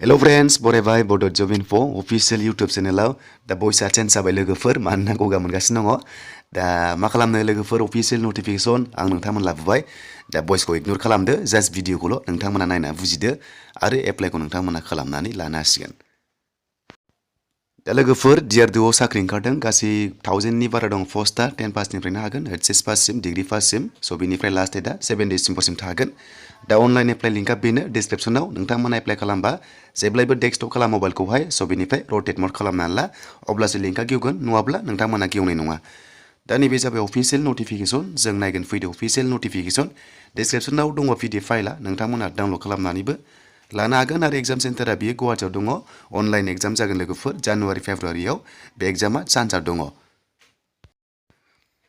Hello friends, borebai Bodo Job Info official YouTube channel da voice attend sabai logoफोर मानोना गगा मोनगासिनो दङ दा मा खालामनो लोगोफोर official notification आं नोंथांमोन लाबोबाय दा voice को ignore खालामदो just video खौल नोंथांमोना नायना बुजिदो आरो apply को नोंथांमोना खालामनानै लानो हासिगोन दा लोगोफोर DRDO साख्रि ओंखारदों गासै 1000 नि बारा दं पोस्टआ 10 पासनिफ्रायनो हागोन HS पाससिम डिग्री पाससिम स' बिनिफ्राय लास्ट डेटआ 7 डिसेम्बरसिम थागोन दा अनलाइन एप्लाइ लिंकआ बेनो डिसक्रिप्शनाव नोंथांमोना एप्लाइ खालामबा जेब्लायबो डेस्कटप खालाम मबाइलखौहाय स' बिनिफ्राय रटेट मड खालामनानै ला अब्लासो लिंकआ गेवगोन नङाब्ला नोंथांमोना गेवनाय नङा दा नैबे जाबाय अफिसियेल नटिफिकेशन जों नायगोन फैदो अफिसियेल नटिफिकेशन डिसक्रिप्शनाव दङ PDF फाइलआ नोंथांमोना डाउनलड खालामनानैबो लानो हागोन आरो एग्जाम सेन्टारा बियो गुवाहाटीआव दङ अनलाइन एग्जाम जागोन लोगोफोर जानुवारि फेब्रुवारियाव बे एग्जामा चान्सआ दङ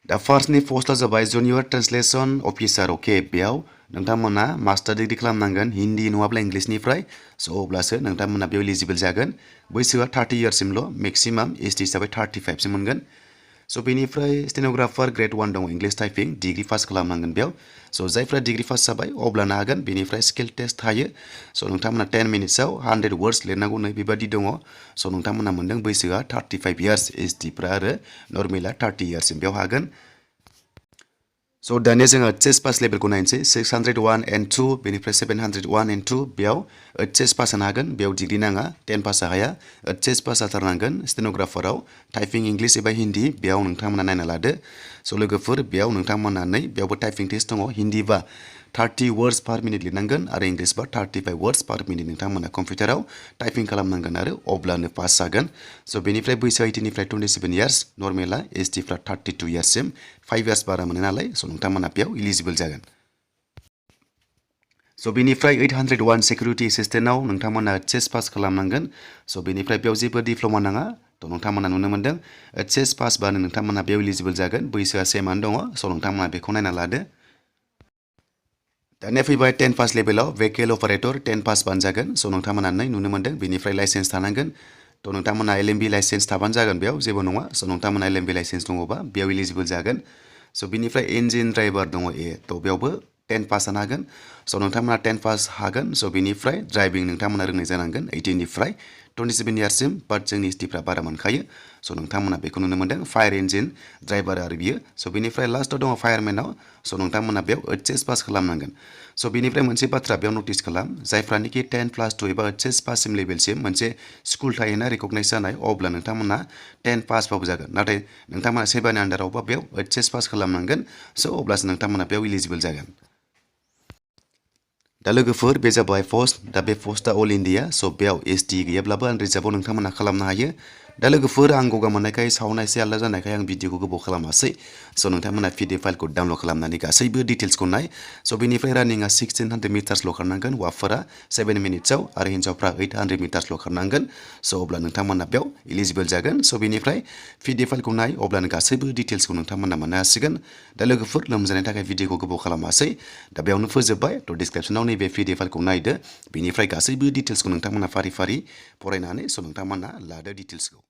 दा फार्स्टनि पोस्टआ जाबाय जुनियर ट्रान्सलेसन अफिसार अके बेयाव नोंथांमोना मास्टार डिग्री खालामनांगोन हिन्दी नङाब्ला इंलिशनिफ्राय स' अब्लासो नोंथांमोना बेयाव एलिजिबल जागोन बैसोआ 30 इयार्ससिमल' मेक्सिमाम ST हिसाबै 35 सिम मोनगोन स' बेनिफ्राय स्टेनोग्राफार ग्रेड 1 दङ इंलिश टाइपिं डिग्री पास खालामनांगोन बेयाव स' जायफ्रा डिग्री पास जाबाय अब्लानो हागोन बेनिफ्राय स्किल टेस्ट थायो स' नोंथांमोना 10 मिनिट्सआव 100 वर्ड्स लिरनांगौ नै बेबादि दङ स' नोंथांमोना मोनदों बैसोआ 35 इयार्स ST फ्रा आरो नर्मेला 30 इयार्ससिम बेयाव हागोन स' दानिया जोङो HS पास लेभेलखौ नायनोसै 601 and 2 बेनिफ्राय 701 and 2 बेयाव HS पास जानो हागोन बेयाव डिग्री नाङा 10 पास हाया HS पास जाथारनांगोन स्टेनोग्राफाराव टाइपिं इंलिश एबा हिन्दी बेयाव नोंथांमोना नायना लादो स' लोगोफोर बेयाव नोंथांमोना बेयावबो टाइपिं टेस्ट दङ हिन्दीबा 30 वर्ड्स पर मिनिट लिरनांगोन आरो इंलिशबा 35 वर्ड्स पर मिनिट नोंथांमोना कम्पिउटाराव टाइपिं खालामनांगोन आरो अब्लानो पास जागोन स' बेनिफ्राय बैसोआ 18 निफ्राय 27 इयार्स नर्मेला ST फ्रा 32 इयार्ससिम 5 इयार्स बारा मोनो नालाय स' नोंथांमोना बेयाव एलिजिबल जागोन स' बेनिफ्राय 801 सिकिउरिटि एसिस्टेन्टआव नोंथांमोना HS पास खालामनांगोन स' बेनिफ्राय बेयाव जेबो डिप्ल'मा नाङा थ' नोंथांमोना नुनो मोनदों HS पास बानो नोंथांमोना बेयाव एलिजिबल जागोन बैसोआ सेमानो दङ स' नोंथांमोना बेखौ नायना लादो दानिया फैबाय 10 पास लेभेलाव भेहिकेल अपारेटर 10 पास बानो जागोन स' नोंथांमोना नुनो मोनदों बेनिफ्राय लाइसेन्स थानांगोन थ' नोंथांमोना LMB लाइसेन्स थाबानो जागोन बेयाव जेबो नङा स' नोंथांमोना LMB लाइसेन्स दङबा बेयाव एलिजिबल जागोन स' बेनिफ्राय इन्जिन ड्राइभार दङ थ' बेयावबो 10 पास जानो हागोन स' नोंथांमोना 10 पास हागोन स' बेनिफ्राय ड्राइभिं नोंथांमोना रोंनाय जानांगोन 18 निफ्राय 27 इयार्ससिम बाट जोंनि STफ्रा बारा मोनखायो स' नोंथांमोना बेखौ नुनो मोनदों फायार इन्जिन ड्राइभार आरो बियो स' बेनिफ्राय लास्टआव दङ फायारमेनाव स' नोंथांमोना बेयाव HS पास खालामनांगोन स' बेनिफ्राय मोनसे बाथ्रा बेयाव नटिस खालाम जायफ्रानिखि 10+2 एबा HS पाससिम लेभेलसिम मोनसे स्कुल थायोना रिकगनाइज जानाय अब्ला नोंथांमोना 10 पासबाबो जागोन नाथाय नोंथांमोना सेबानि आन्डारावबा बेयाव HS पास खालामनांगोन स' अब्लासो नोंथांमोना बेयाव एलिजिबल जागोन दा लोगोफोर बे जाबाय पोस्ट दा बे पोस्टआ अल इन्डिया स' बेयाव ST गैयाब्लाबो आनरिजार्भआव नोंथांमोना खालामनो हायो दा लोगोफोर आं गगा मोननायखाय साउन्डआ एसे आलदा जानायखाय आं भिडिअखौ गोबाव खालामासै स' नोंथांमोना PDF फाइलखौ डाउनलड खालामनानै गासैबो डिटेल्सखौ नाय स' बेनिफ्राय रानिंआ 1600 मिटार्सल' खारनांगोन हौवाफोरा 7 मिनिट्सआव आरो हिन्जावफ्रा 800 मिटार्सल' खारनांगोन स' अब्ला नोंथांमोना बेयाव एलिजिबल जागोन स' बेनिफ्राय PDF फाइलखौ नाय अब्लानो गासैबो डिटेल्सखौ नोंथांमोना मोननो हासिगोन दा लोगोफोर लोमजानायनि थाखाय भिडिअखौ गोबाव खालामासै दा बेयावनो फोजोबबाय थ' डिसक्रिप्शनाव नैबे PDF फाइलखौ नायदो बेनिफ्राय गासैबो डिटेल्सखौ नोंथांमोना फारि फारि फरायनानै स' नोंथांमोना लादो डिटेल्सखौ